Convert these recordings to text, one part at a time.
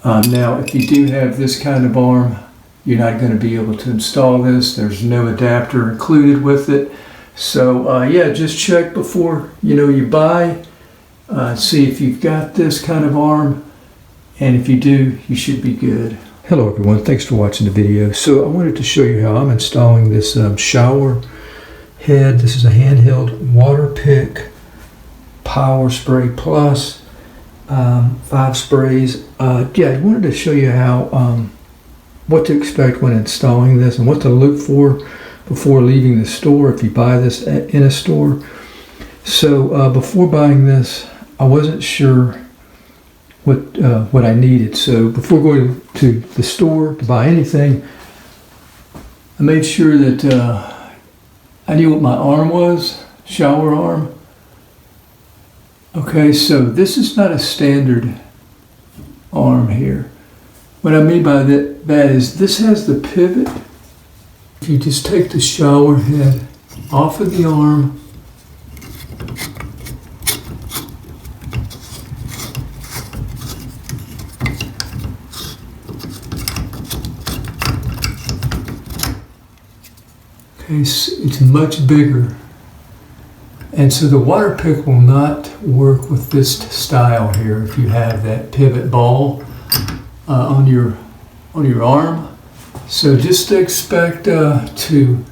Now, if you do have this kind of arm, you're not going to be able to install this. There's no adapter included with it. So yeah, just check before you buy. See if you've got this kind of arm, and if you do, you should be good. Hello everyone, thanks for watching the video. So I wanted to show you how I'm installing this shower head. This is a Handheld Waterpik Power Spray Plus, 5 sprays. Yeah, I wanted to show you how what to expect when installing this and what to look for before leaving the store if you buy this in a store. So before buying this, I wasn't sure what I needed. So before going to the store to buy anything, I made sure that I knew what my arm was, shower arm. Okay, so this is not a standard arm here. What I mean by that is this has the pivot. If you just take the shower head off of the arm, okay, it's much bigger. And so the Waterpik will not work with this style here if you have that pivot ball on your arm. So just expect to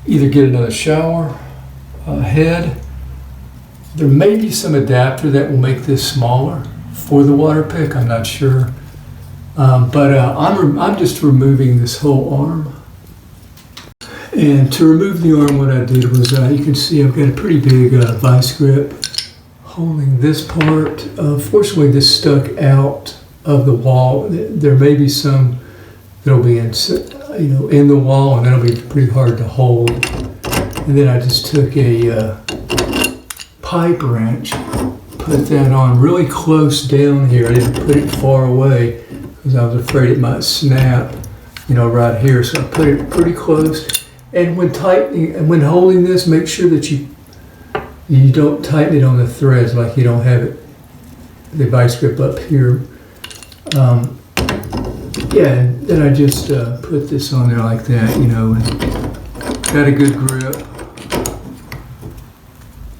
either get another shower head. There may be some adapter that will make this smaller for the Waterpik, I'm not sure. But I'm just removing this whole arm. And to remove the arm, what I did was, you can see I've got a pretty big vice grip holding this part. Fortunately, this stuck out of the wall. There may be some that'll be in the wall, and that'll be pretty hard to hold. And then I just took a pipe wrench, put that on really close down here. I didn't put it far away because I was afraid it might snap, right here. So I put it pretty close. And when holding this, make sure that you don't tighten it on the threads, like you don't have the vice grip up here. Yeah, and then I just put this on there like that, and got a good grip.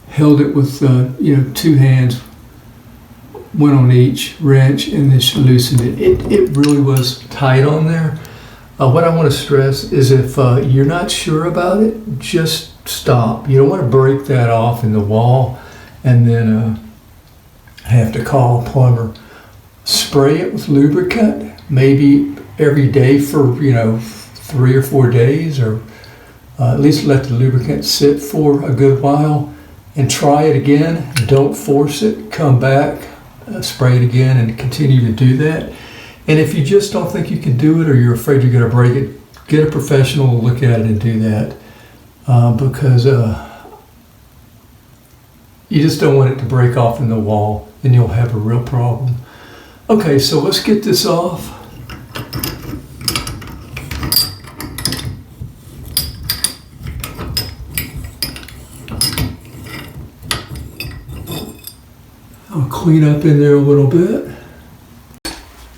Held it with 2 hands, one on each wrench, and then loosened it. It really was tight on there. What I want to stress is if you're not sure about it, just stop. You don't want to break that off in the wall and then have to call a plumber. Spray it with lubricant, maybe every day for 3 or 4 days, or at least let the lubricant sit for a good while, and try it again. Don't force it. Come back, spray it again, and continue to do that. And if you just don't think you can do it, or you're afraid you're going to break it, get a professional to look at it and do that, because you just don't want it to break off in the wall, and you'll have a real problem. Okay, so let's get this off. I'll clean up in there a little bit.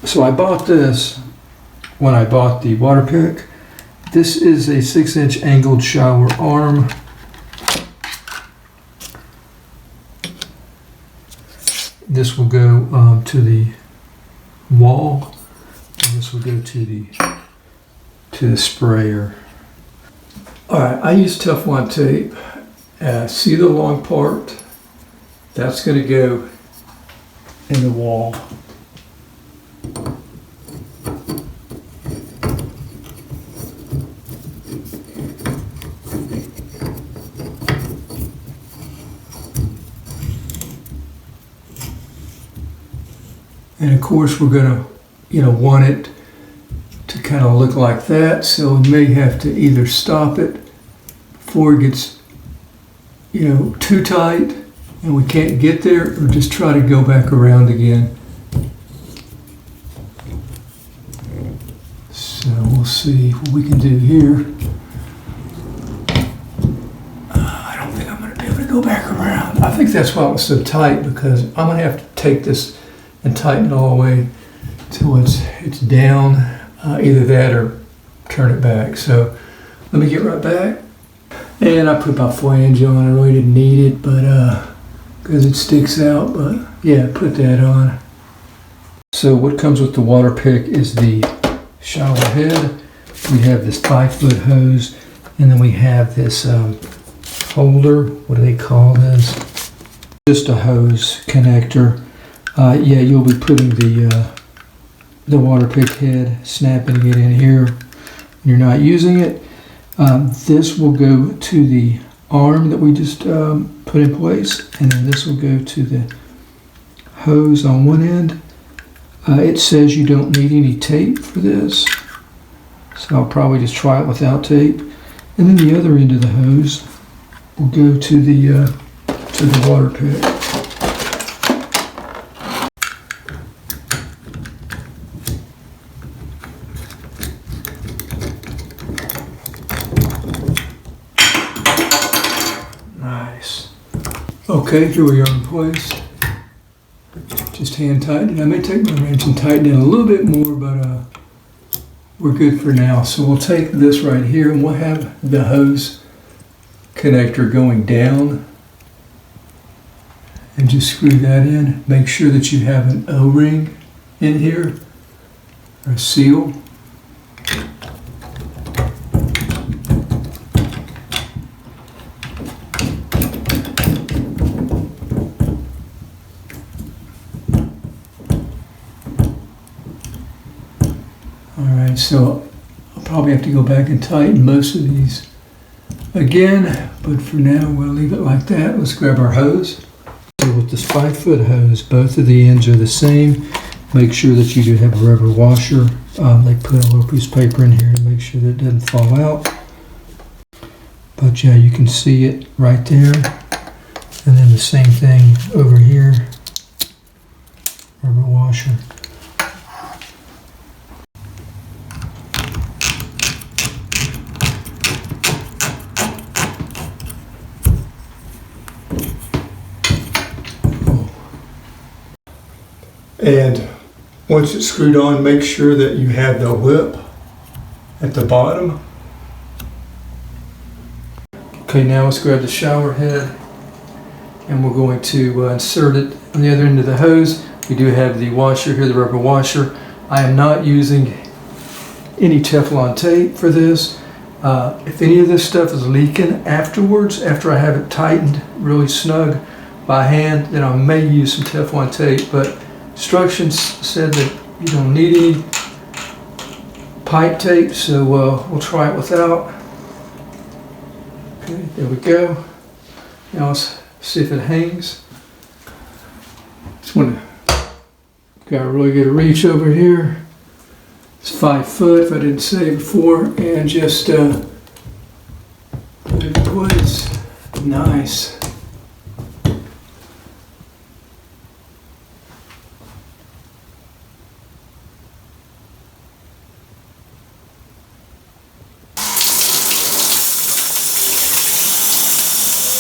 So I bought this when I bought the Waterpik. This is a 6-inch angled shower arm. This will go to the wall, and this will go to the sprayer. All right, I use Teflon tape. See the long part? That's going to go in the wall. And of course we're going to, want it to kind of look like that. So we may have to either stop it before it gets, too tight and we can't get there, or just try to go back around again. So we'll see what we can do here. I don't think I'm going to be able to go back around. I think that's why it was so tight, because I'm going to have to take this and tighten all the way to it's down, either that or turn it back. So let me get right back. And I put my flange on. I really didn't need it, but because it sticks out, but yeah, put that on. So what comes with the Waterpik is the shower head. We have this 5-foot hose, and then we have this holder. What do they call this? Just a hose connector. Yeah, you'll be putting the Waterpik head, snapping it in here when you're not using it. This will go to the arm that we just put in place, and then this will go to the hose on one end. It says you don't need any tape for this, so I'll probably just try it without tape. And then the other end of the hose will go to the Waterpik. Nice. Okay, here we are in place. Just hand tighten it. I may take my wrench and tighten it a little bit more, but we're good for now. So we'll take this right here and we'll have the hose connector going down and just screw that in. Make sure that you have an O-ring in here, or a seal. Alright, so I'll probably have to go back and tighten most of these again, but for now we'll leave it like that. Let's grab our hose. So with this 5-foot hose, both of the ends are the same. Make sure that you do have a rubber washer. They put a little piece of paper in here to make sure that it doesn't fall out. But yeah, you can see it right there. And then the same thing over here, rubber washer. And once it's screwed on, make sure that you have the lip at the bottom. Okay, now let's grab the shower head and we're going to insert it on the other end of the hose. We do have the washer here, the rubber washer. I am not using any Teflon tape for this. If any of this stuff is leaking afterwards, after I have it tightened really snug by hand, then I may use some Teflon tape, but instructions said that you don't need any pipe tape, so we'll try it without. Okay, there we go. Now let's see if it hangs. Just want to really get a reach over here. It's 5 foot, if I didn't say before, and just put it in place. Nice.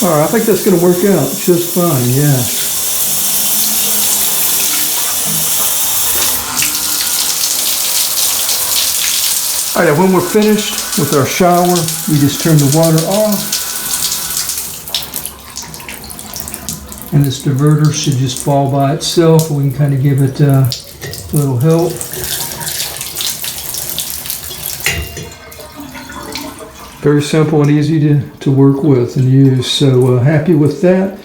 All right, I think that's going to work out just fine, yeah. All right, when we're finished with our shower, we just turn the water off. And this diverter should just fall by itself. We can kind of give it a little help. Very simple and easy to work with and use. So happy with that.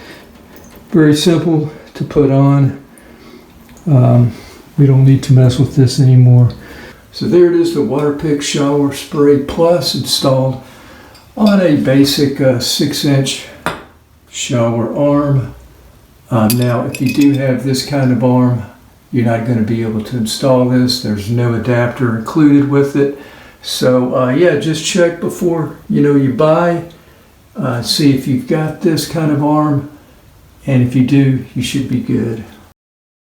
Very simple to put on. We don't need to mess with this anymore. So there it is, the Waterpik Shower Spray Plus installed on a basic 6-inch shower arm. Now if you do have this kind of arm, you're not going to be able to install this. There's no adapter included with it. So yeah, just check before you buy. See if you've got this kind of arm, and if you do, you should be good.